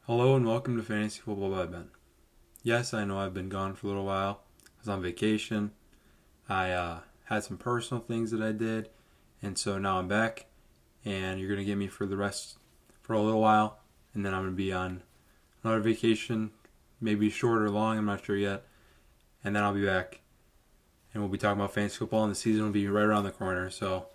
Hello and welcome to Fantasy Football by Ben. Yes, I know I've been gone for a little while. I was on vacation. I had some personal things that I did, and so now I'm back. And you're gonna get me for a little while, and then I'm gonna be on another vacation, maybe short or long. I'm not sure yet. And then I'll be back, and we'll be talking about fantasy football, and the season will be right around the corner. So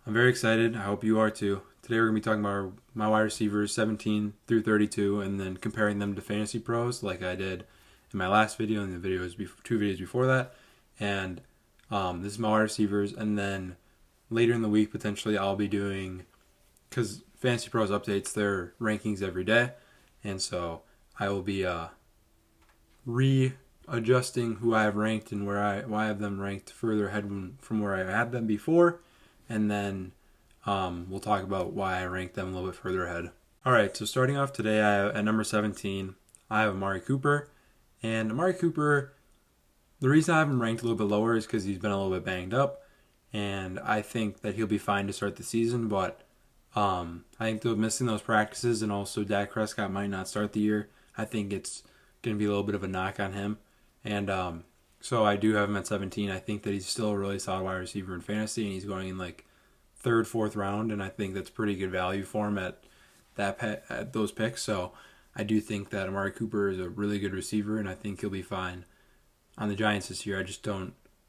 I'm very excited. I hope you are too. Today we're going to be talking about my wide receivers 17 through 32 and then comparing them to fantasy pros like I did in my last video and two videos before that. And this is my wide receivers. And then later in the week, potentially I'll be doing, because Fantasy Pros updates their rankings every day. And so I will be readjusting who I have ranked and why I have them ranked further ahead from where I had them before. And then we'll talk about why I ranked them a little bit further ahead. All right, so starting off today, at number 17, I have Amari Cooper. And Amari Cooper, the reason I have him ranked a little bit lower is because he's been a little bit banged up. And I think that he'll be fine to start the season. But I think they're missing those practices, and also Dak Prescott might not start the year. I think it's going to be a little bit of a knock on him. And so I do have him at 17. I think that he's still a really solid wide receiver in fantasy, and he's going in like third, fourth round, and I think that's pretty good value for him at those picks. So I do think that Amari Cooper is a really good receiver, and I think he'll be fine on the Giants this year.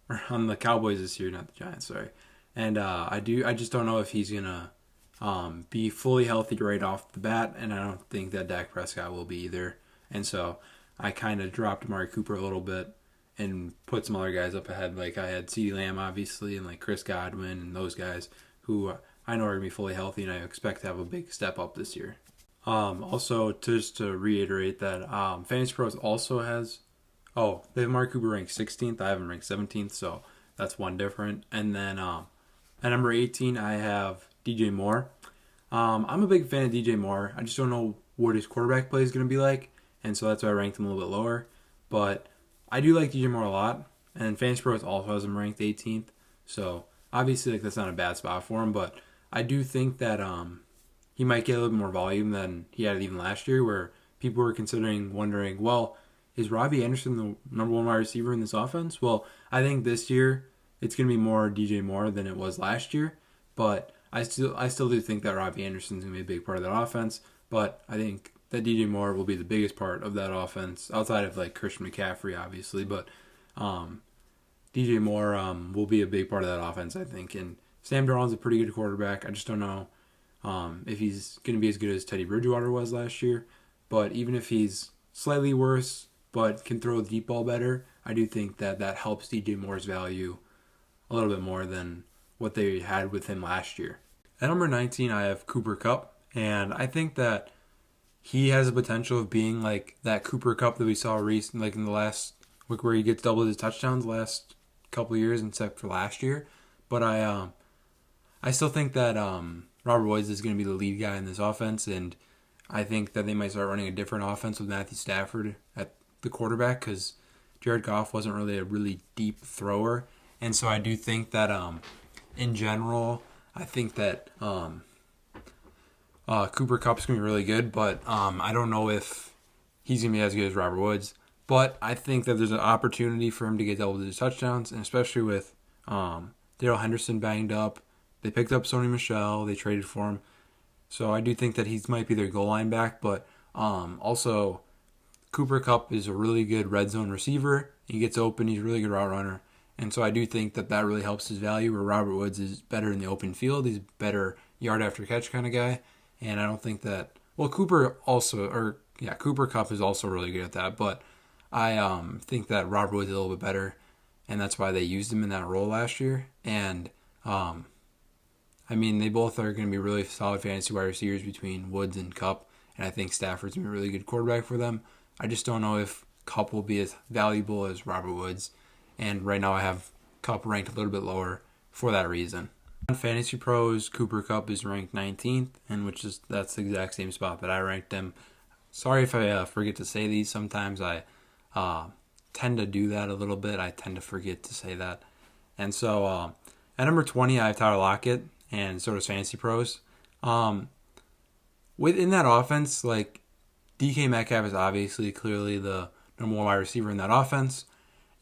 Or on the Cowboys this year, not the Giants, sorry. And I just don't know if he's gonna be fully healthy right off the bat, and I don't think that Dak Prescott will be either. And so I kind of dropped Amari Cooper a little bit and put some other guys up ahead. Like I had CeeDee Lamb, obviously, and like Chris Godwin and those guys who I know are going to be fully healthy, and I expect to have a big step up this year. Also, just to reiterate that Fantasy Pros also has... Oh, they have Amari Cooper ranked 16th. I have him ranked 17th, so that's one different. And then at number 18, I have DJ Moore. I'm a big fan of DJ Moore. I just don't know what his quarterback play is going to be like, and so that's why I ranked him a little bit lower. But I do like DJ Moore a lot, and Fantasy Pros also has him ranked 18th. So obviously, like that's not a bad spot for him, but I do think that he might get a little bit more volume than he had even last year, where people were wondering, well, is Robby Anderson the number one wide receiver in this offense? Well, I think this year it's going to be more DJ Moore than it was last year, but I still do think that Robby Anderson is going to be a big part of that offense. But I think that DJ Moore will be the biggest part of that offense, outside of like Christian McCaffrey, obviously. But DJ Moore will be a big part of that offense, I think. And Sam Darnold's a pretty good quarterback. I just don't know if he's going to be as good as Teddy Bridgewater was last year. But even if he's slightly worse but can throw the deep ball better, I do think that helps DJ Moore's value a little bit more than what they had with him last year. At number 19, I have Cooper Kupp. And I think that he has the potential of being like that Cooper Kupp that we saw recently, like in the last week, where he gets double his touchdowns last couple of years, except for last year. But I still think that Robert Woods is going to be the lead guy in this offense, and I think that they might start running a different offense with Matthew Stafford at the quarterback, because Jared Goff wasn't really a really deep thrower. And so I do think that in general, I think that Cooper Kupp's going to be really good, but I don't know if he's going to be as good as Robert Woods. But I think that there's an opportunity for him to get double-digit touchdowns, and especially with Darrell Henderson banged up. They picked up Sony Michel. They traded for him. So I do think that he might be their goal line back, but also Cooper Kupp is a really good red zone receiver. He gets open. He's a really good route runner. And so I do think that really helps his value, where Robert Woods is better in the open field. He's a better yard after catch kind of guy. And I don't think that... Well, Cooper Kupp is also really good at that, but I think that Robert Woods is a little bit better, and that's why they used him in that role last year. And they both are going to be really solid fantasy wide receivers between Woods and Kupp, and I think Stafford's going to be a really good quarterback for them. I just don't know if Kupp will be as valuable as Robert Woods, and right now I have Kupp ranked a little bit lower for that reason. On Fantasy Pros, Cooper Kupp is ranked 19th, and that's the exact same spot that I ranked him. Sorry if I forget to say these. Sometimes I tend to do that a little bit. I tend to forget to say that. And so at number 20, I have Tyler Lockett, and so does Fantasy Pros. Within that offense, like DK Metcalf is obviously clearly the number one wide receiver in that offense,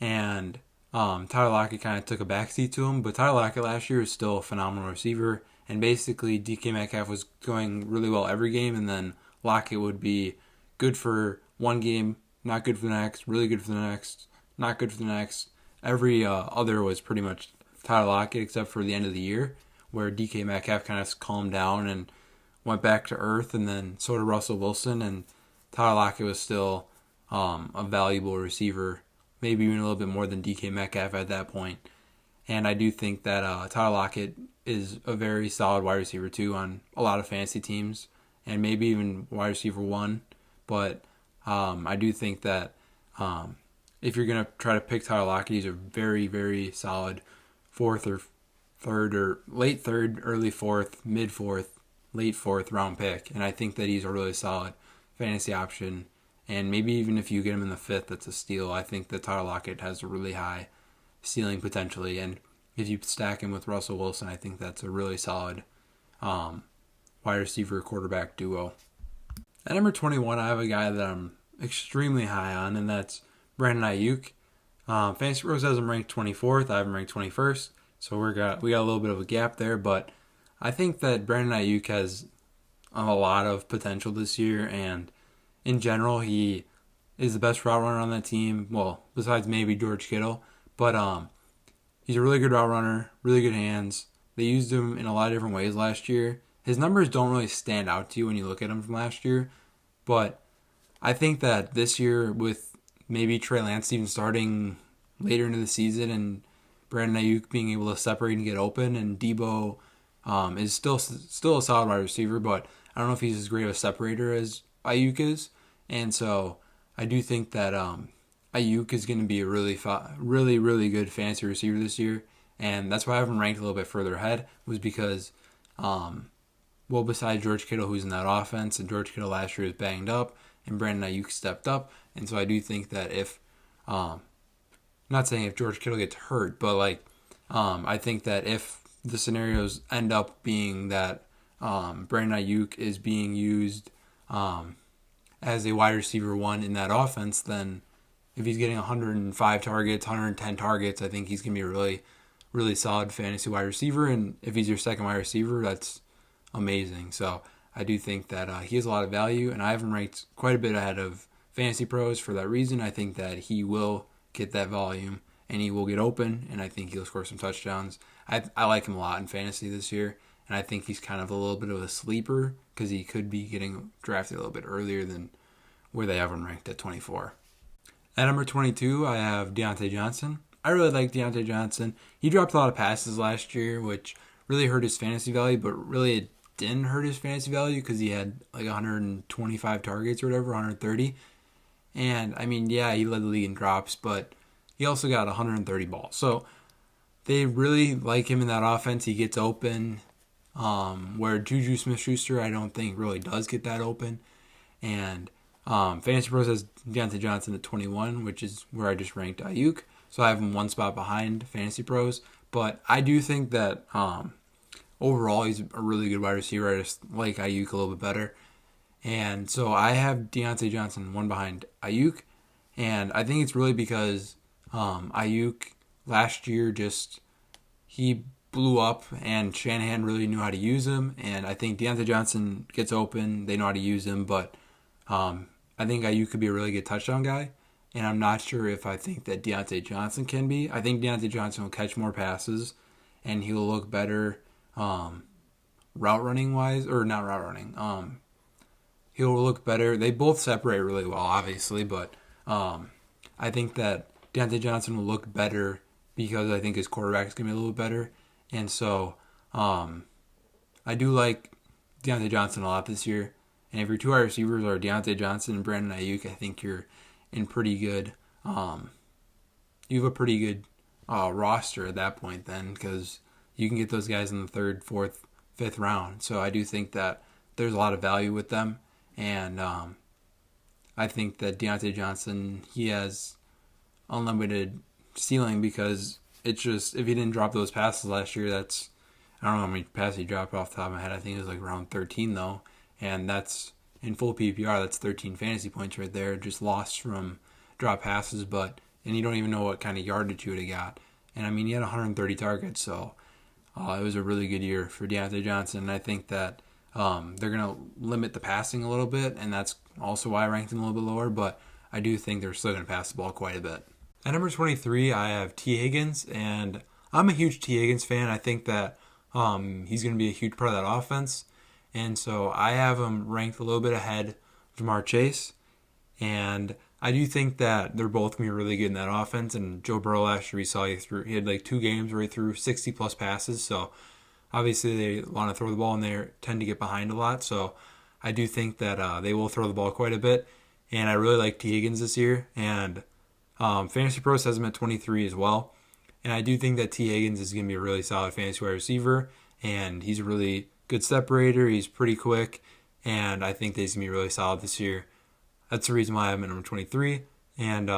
and Tyler Lockett kind of took a backseat to him, but Tyler Lockett last year was still a phenomenal receiver, and basically DK Metcalf was going really well every game, and then Lockett would be good for one game, not good for the next, really good for the next, not good for the next. Every other was pretty much Tyler Lockett except for the end of the year, where DK Metcalf kind of calmed down and went back to earth, and then so did Russell Wilson, and Tyler Lockett was still a valuable receiver, maybe even a little bit more than DK Metcalf at that point. And I do think that Tyler Lockett is a very solid wide receiver too on a lot of fantasy teams, and maybe even wide receiver one. But I do think that if you're going to try to pick Tyler Lockett, he's a very, very solid fourth or third or late third, early fourth, mid fourth, late fourth round pick. And I think that he's a really solid fantasy option. And maybe even if you get him in the fifth, that's a steal. I think that Tyler Lockett has a really high ceiling potentially. And if you stack him with Russell Wilson, I think that's a really solid wide receiver quarterback duo. At number 21, I have a guy that I'm extremely high on, and that's Brandon Aiyuk. Fantasy Pros has him ranked 24th. I have him ranked 21st. So we got a little bit of a gap there, but I think that Brandon Aiyuk has a lot of potential this year, and in general, he is the best route runner on that team. Well, besides maybe George Kittle, but he's a really good route runner, really good hands. They used him in a lot of different ways last year. His numbers don't really stand out to you when you look at him from last year, but I think that this year with maybe Trey Lance even starting later into the season and Brandon Aiyuk being able to separate and get open, and Debo is still a solid wide receiver, but I don't know if he's as great of a separator as Aiyuk is, and so I do think that Aiyuk is going to be a really good fantasy receiver this year, and that's why I have him ranked a little bit further ahead, was because besides George Kittle, who's in that offense, and George Kittle last year was banged up, and Brandon Aiyuk stepped up, and so I do think that if not saying if George Kittle gets hurt, but I think that if the scenarios end up being that Brandon Aiyuk is being used as a wide receiver one in that offense, then if he's getting 105 targets, 110 targets, I think he's going to be a really, really solid fantasy wide receiver. And if he's your second wide receiver, that's amazing. So I do think that he has a lot of value, and I have him ranked quite a bit ahead of Fantasy Pros for that reason. I think that he will get that volume, and he will get open, and I think he'll score some touchdowns. I like him a lot in fantasy this year, and I think he's kind of a little bit of a sleeper because he could be getting drafted a little bit earlier than where they have him ranked at 24. At number 22, I have Diontae Johnson. I really like Diontae Johnson. He dropped a lot of passes last year, which really hurt his fantasy value, but really it didn't hurt his fantasy value because he had 125 targets or whatever, 130. And, he led the league in drops, but he also got 130 balls. So they really like him in that offense. He gets open, where JuJu Smith-Schuster, I don't think, really does get that open. And Fantasy Pros has Diontae Johnson at 21, which is where I just ranked Aiyuk. So I have him one spot behind Fantasy Pros. But I do think that overall he's a really good wide receiver. I just like Aiyuk a little bit better. And so I have Diontae Johnson one behind Aiyuk. And I think it's really because Aiyuk last year he blew up, and Shanahan really knew how to use him. And I think Diontae Johnson gets open. They know how to use him. But I think Aiyuk could be a really good touchdown guy. And I'm not sure if I think that Diontae Johnson can be. I think Diontae Johnson will catch more passes, and he'll look better route running wise, or not route running. He'll look better. They both separate really well, obviously, but I think that Diontae Johnson will look better because I think his quarterback is going to be a little better. And so I do like Diontae Johnson a lot this year. And if your two wide receivers are Diontae Johnson and Brandon Aiyuk, I think you're in pretty good. You have a pretty good roster at that point then, because you can get those guys in the third, fourth, fifth round. So I do think that there's a lot of value with them, and I think that Diontae Johnson, he has unlimited ceiling because it's just, if he didn't drop those passes last year, I don't know how many passes he dropped off the top of my head. I think it was around 13 though. And that's in full PPR, that's 13 fantasy points right there, just lost from drop passes, and you don't even know what kind of yardage you would have got. And I mean, he had 130 targets, so it was a really good year for Diontae Johnson. And I think that they're going to limit the passing a little bit, and that's also why I ranked him a little bit lower, but I do think they're still going to pass the ball quite a bit. At number 23, I have T. Higgins, and I'm a huge T. Higgins fan. I think that he's going to be a huge part of that offense. And so I have him ranked a little bit ahead of Jamar Chase. And I do think that they're both going to be really good in that offense. And Joe Burrow last year, we saw he had like 2 games where he threw 60-plus passes. So obviously they want to throw the ball, and they tend to get behind a lot. So I do think that they will throw the ball quite a bit. And I really like T. Higgins this year. And Fantasy Pros has him at 23 as well. And I do think that T. Higgins is going to be a really solid fantasy wide receiver. And he's a really good separator. He's pretty quick. And I think that he's going to be really solid this year. That's the reason why I have him at number 23. And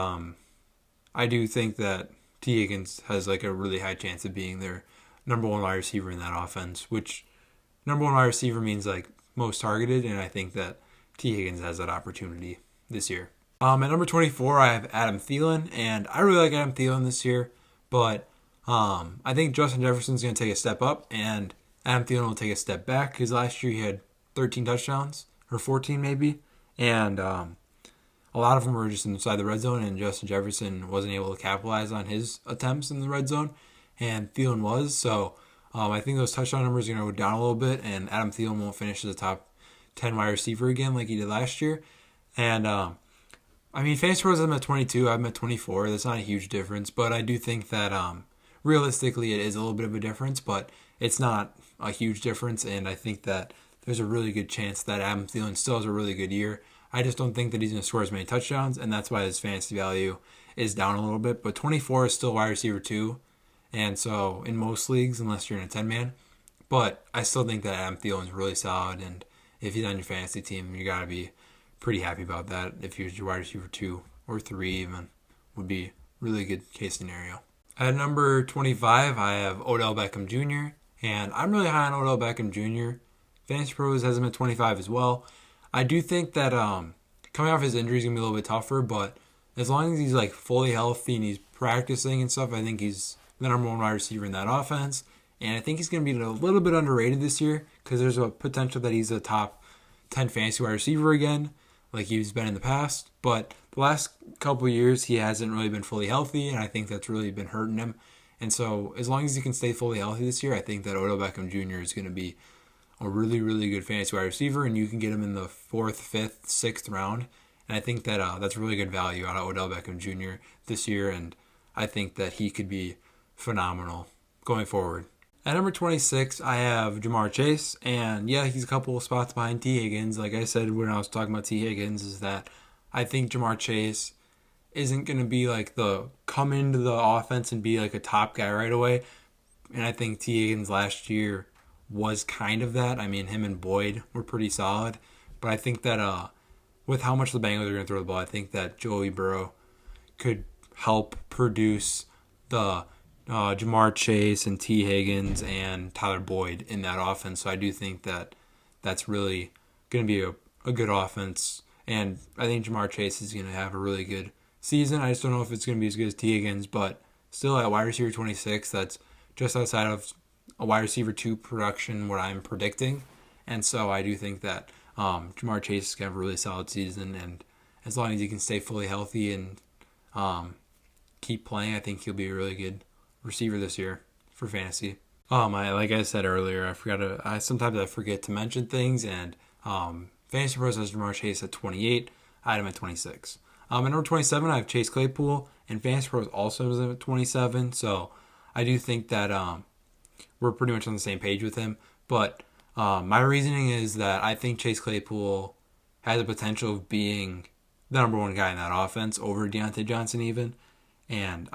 I do think that T. Higgins has like a really high chance of being their number 1 wide receiver in that offense, which number 1 wide receiver means like most targeted. And I think that T. Higgins has that opportunity this year. At number 24, I have Adam Thielen. And I really like Adam Thielen this year. But I think Justin Jefferson's going to take a step up, and Adam Thielen will take a step back, because last year he had 13 touchdowns, or 14 maybe, and a lot of them were just inside the red zone, and Justin Jefferson wasn't able to capitalize on his attempts in the red zone, and Thielen was. So I think those touchdown numbers are going to go down a little bit, and Adam Thielen won't finish as a top 10 wide receiver again like he did last year. And I mean, Fantasy Pros have him at 22. I have him at 24. That's not a huge difference, but I do think that realistically it is a little bit of a difference, but it's not a huge difference, and I think that there's a really good chance that Adam Thielen still has a really good year. I just don't think that he's going to score as many touchdowns, and that's why his fantasy value is down a little bit, but 24 is still wide receiver 2, and so in most leagues, unless you're in a 10-man, but I still think that Adam Thielen is really solid, and if he's on your fantasy team, you got to be pretty happy about that. If he was your wide receiver 2 or 3 even, would be really good case scenario. At number 25, I have Odell Beckham Jr., and I'm really high on Odell Beckham Jr. Fantasy Pros has him at 25 as well. I do think that coming off his injury is going to be a little bit tougher, but as long as he's like fully healthy and he's practicing and stuff, I think he's the number 1 wide receiver in that offense. And I think he's going to be a little bit underrated this year, because there's a potential that he's a top 10 fantasy wide receiver again, like he's been in the past. But the last couple of years, he hasn't really been fully healthy, and I think that's really been hurting him. And so as long as he can stay fully healthy this year, I think that Odell Beckham Jr. is going to be a really, really good fantasy wide receiver, and you can get him in the 4th, 5th, 6th round. And I think that that's really good value out of Odell Beckham Jr. this year, and I think that he could be phenomenal going forward. At number 26, I have Jamar Chase, and yeah, he's a couple of spots behind T. Higgins. Like I said when I was talking about T. Higgins, is that I think Jamar Chase isn't going to be like the come into the offense and be like a top guy right away. And I think T. Higgins last year was kind of that. I mean, him and Boyd were pretty solid. But I think that with how much the Bengals are going to throw the ball, I think that Joey Burrow could help produce the Jamar Chase and T. Higgins and Tyler Boyd in that offense. So I do think that that's really going to be a good offense. And I think Jamar Chase is going to have a really good season. I just don't know if it's going to be as good as T. Higgins, but still at wide receiver 26, that's just outside of a wide receiver 2 production, what I'm predicting. And so I do think that Jamar Chase is going to have a really solid season. And as long as he can stay fully healthy and keep playing, I think he'll be a really good receiver this year for fantasy. Like I said earlier, sometimes I forget to mention things, and Fantasy Pros has Jamar Chase at 28, I had him at 26. At number 27, I have Chase Claypool, and Fantasy Pros also has him at 27, so I do think that we're pretty much on the same page with him, but my reasoning is that I think Chase Claypool has the potential of being the number 1 guy in that offense over Diontae Johnson even. And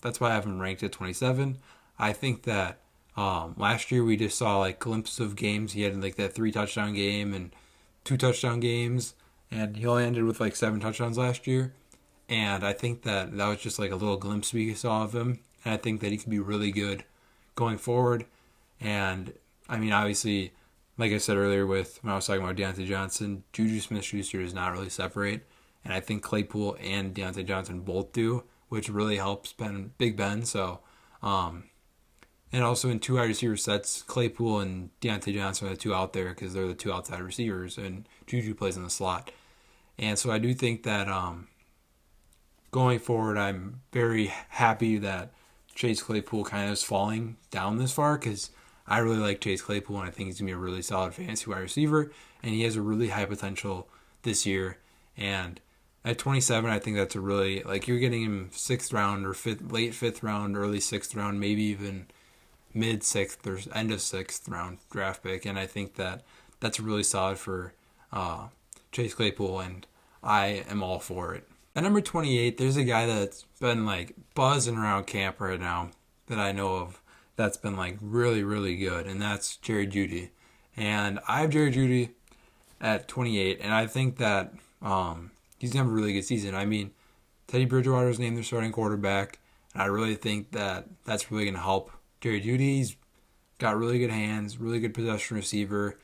that's why I have him ranked at 27. I think that last year we just saw like glimpses of games. He had like that 3 touchdown game and 2 touchdown games, and he only ended with like 7 touchdowns last year. And I think that was just like a little glimpse we saw of him. And I think that he could be really good going forward. And I mean, obviously, like I said earlier with when I was talking about Diontae Johnson, JuJu Smith-Schuster does not really separate. And I think Claypool and Diontae Johnson both do, which really helps Big Ben. So, and also in 2 wide receiver sets, Claypool and Diontae Johnson are the 2 out there because they're the 2 outside receivers, and JuJu plays in the slot. And so I do think that going forward, I'm very happy that Chase Claypool kind of is falling down this far because I really like Chase Claypool, and I think he's going to be a really solid fantasy wide receiver, and he has a really high potential this year. And at 27, I think that's a really, like, you're getting him 6th round or late 5th round, early 6th round, maybe even mid 6th or end of 6th round draft pick. And I think that that's really solid for Chase Claypool, and I am all for it. At number 28, there's a guy that's been like buzzing around camp right now that I know of that's been like really, really good, and that's Jerry Jeudy. And I have Jerry Jeudy at 28, and I think that he's going to have a really good season. I mean, Teddy Bridgewater is named their starting quarterback, and I really think that that's really going to help Jerry Jeudy. He's got really good hands, really good possession receiver,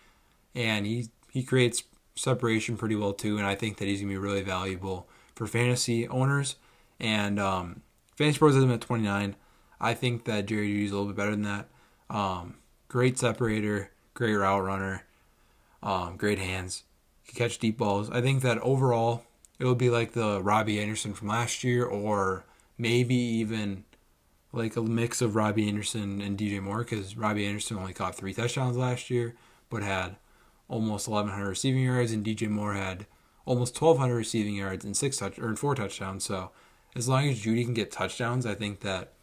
and he creates separation pretty well too, and I think that he's going to be really valuable for fantasy owners. And Fantasy Pros has him at 29. I think that Jerry Jeudy is a little bit better than that. Great separator, great route runner, great hands, can catch deep balls. I think that overall it would be like the Robby Anderson from last year, or maybe even like a mix of Robby Anderson and DJ Moore, because Robby Anderson only caught 3 touchdowns last year, but had almost 1,100 receiving yards, and DJ Moore had almost 1,200 receiving yards and 4 touchdowns. So as long as Jeudy can get touchdowns, I think that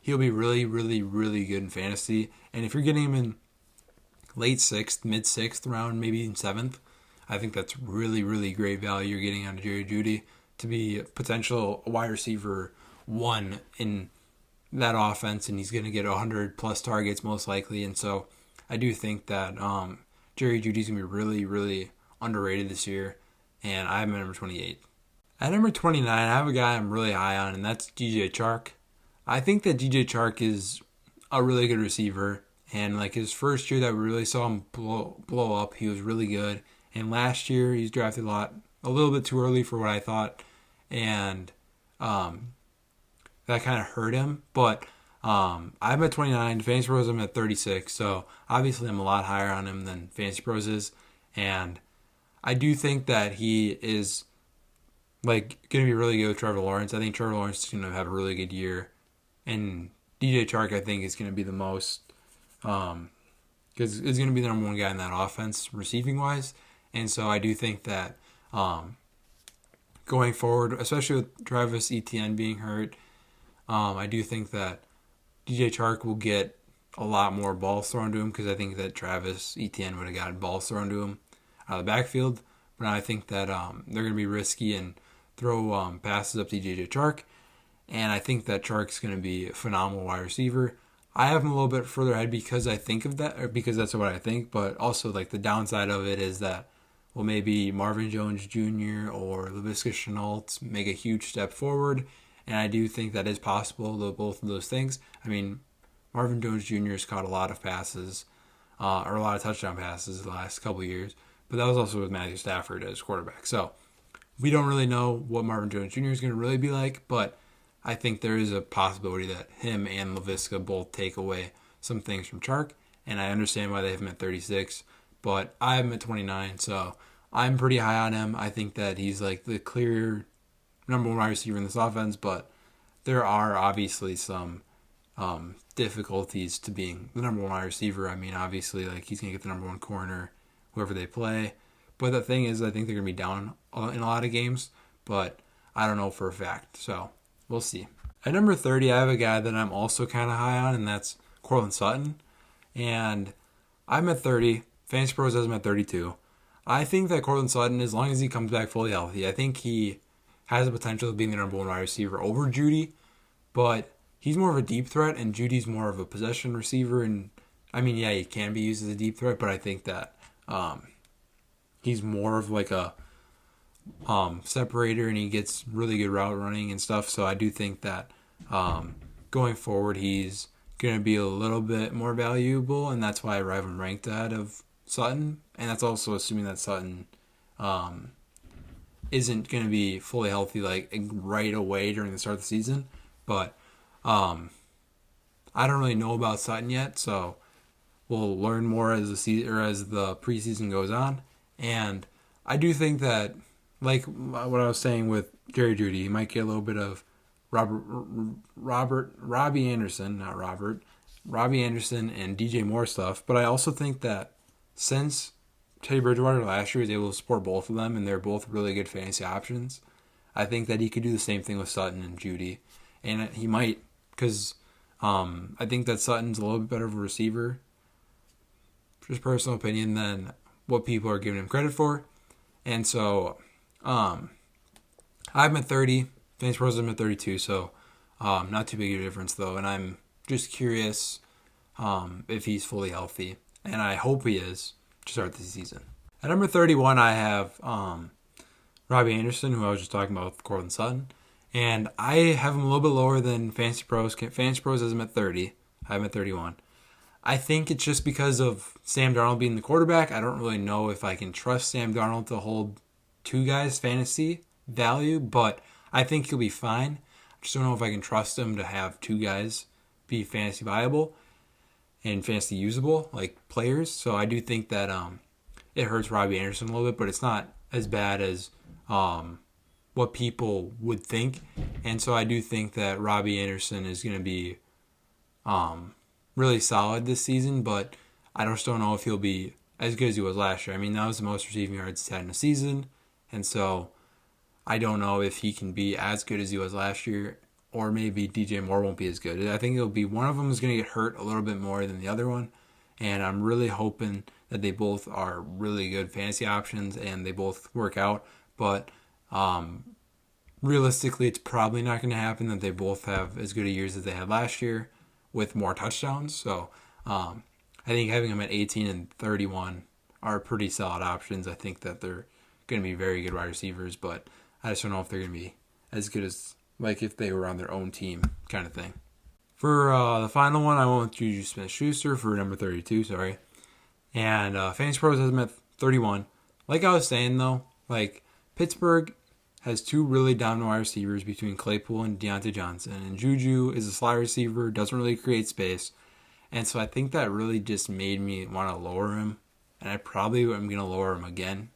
he'll be really, really, really good in fantasy. And if you're getting him in late 6th, mid 6th round, maybe even 7th, I think that's really, really great value you're getting out of Jerry Jeudy to be a potential wide receiver 1 in that offense, and he's going to get 100 plus targets most likely. And so I do think that Jerry Jeudy's going to be really, really underrated this year, and I have him at number 28. At number 29, I have a guy I'm really high on, and that's DJ Chark. I think that DJ Chark is a really good receiver, and like his first year that we really saw him blow up, he was really good. And last year, he's drafted a little bit too early for what I thought, and that kind of hurt him. But I'm at 29. Fantasy Pros, I'm at 36. So obviously, I'm a lot higher on him than Fantasy Pros is, and I do think that he is like going to be really good with Trevor Lawrence. I think Trevor Lawrence is going to have a really good year, and DJ Chark, I think, is going to be the most because it's going to be the number 1 guy in that offense receiving wise. And so I do think that going forward, especially with Travis Etienne being hurt, I do think that DJ Chark will get a lot more balls thrown to him, because I think that Travis Etienne would have gotten balls thrown to him out of the backfield. But I think that they're going to be risky and throw passes up to DJ Chark. And I think that Chark's going to be a phenomenal wide receiver. I have him a little bit further ahead because I think of that, or because that's what I think. But also, like, the downside of it is that, well, maybe Marvin Jones Jr. or Laviska Shenault make a huge step forward. And I do think that is possible, though, both of those things. I mean, Marvin Jones Jr. has caught a lot of passes, or a lot of touchdown passes the last couple of years. But that was also with Matthew Stafford as quarterback. So we don't really know what Marvin Jones Jr. is going to really be like, but I think there is a possibility that him and Laviska both take away some things from Chark, and I understand why they have him at 36, but I have him at 29, so I'm pretty high on him. I think that he's like the clear number 1 wide receiver in this offense, but there are obviously some difficulties to being the number 1 wide receiver. I mean, obviously, like, he's going to get the number 1 corner, whoever they play. But the thing is, I think they're going to be down in a lot of games, but I don't know for a fact. So we'll see. At number 30, I have a guy that I'm also kind of high on, and that's Courtland Sutton. And I'm at 30. Fantasy Pros has him at 32. I think that Courtland Sutton, as long as he comes back fully healthy, I think he has the potential of being the number 1 wide receiver over Jeudy. But he's more of a deep threat, and Judy's more of a possession receiver. And I mean, yeah, he can be used as a deep threat, but I think that he's more of like a separator, and he gets really good route running and stuff. So I do think that going forward, he's going to be a little bit more valuable, and that's why I have him ranked ahead of Sutton, and that's also assuming that Sutton isn't going to be fully healthy like right away during the start of the season. But I don't really know about Sutton yet, so we'll learn more as the season or as the preseason goes on. And I do think that, like what I was saying with Jerry Jeudy, he might get a little bit of Robby Anderson and DJ Moore stuff. But I also think that since Teddy Bridgewater last year was able to support both of them, and they're both really good fantasy options, I think that he could do the same thing with Sutton and Jeudy. And he might, because I think that Sutton's a little bit better of a receiver, just personal opinion, than what people are giving him credit for. And so I'm at 30. Fantasy Pros I'm at 32, so not too big of a difference, though. And I'm just curious if he's fully healthy. And I hope he is to start the season. At number 31, I have Robby Anderson, who I was just talking about with Courtland Sutton. And I have him a little bit lower than Fantasy Pros. Fantasy Pros has him at 30. I have him at 31. I think it's just because of Sam Darnold being the quarterback. I don't really know if I can trust Sam Darnold to hold two guys' fantasy value, but I think he'll be fine. I just don't know if I can trust him to have two guys be fantasy viable and fantasy usable, like players. So I do think that it hurts Robby Anderson a little bit, but it's not as bad as what people would think. And so I do think that Robby Anderson is going to be really solid this season, but I just don't know if he'll be as good as he was last year. I mean, that was the most receiving yards he's had in a season, and so I don't know if he can be as good as he was last year, or maybe DJ Moore won't be as good. I think it'll be one of them is going to get hurt a little bit more than the other one, and I'm really hoping that they both are really good fantasy options and they both work out, but realistically, it's probably not going to happen that they both have as good a years as they had last year with more touchdowns. So I think having them at 18 and 31 are pretty solid options. I think that they're going to be very good wide receivers, but I just don't know if they're going to be as good as like if they were on their own team kind of thing. For the final one, I went with JuJu Smith-Schuster for number 32, And Fantasy Pros has them at 31. Like I was saying, though, like Pittsburgh has two really dominant wide receivers between Claypool and Diontae Johnson. And JuJu is a slot receiver, doesn't really create space. And so I think that really just made me want to lower him. And I probably am going to lower him again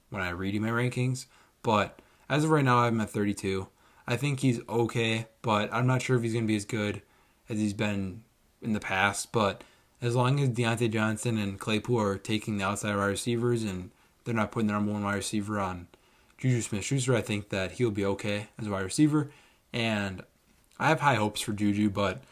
when I redo my rankings. But as of right now, I have him at 32. I think he's okay, but I'm not sure if he's going to be as good as he's been in the past. But as long as Diontae Johnson and Claypool are taking the outside wide receivers and they're not putting the number one wide receiver on JuJu Smith-Schuster, I think that he'll be okay as a wide receiver. And I have high hopes for JuJu, but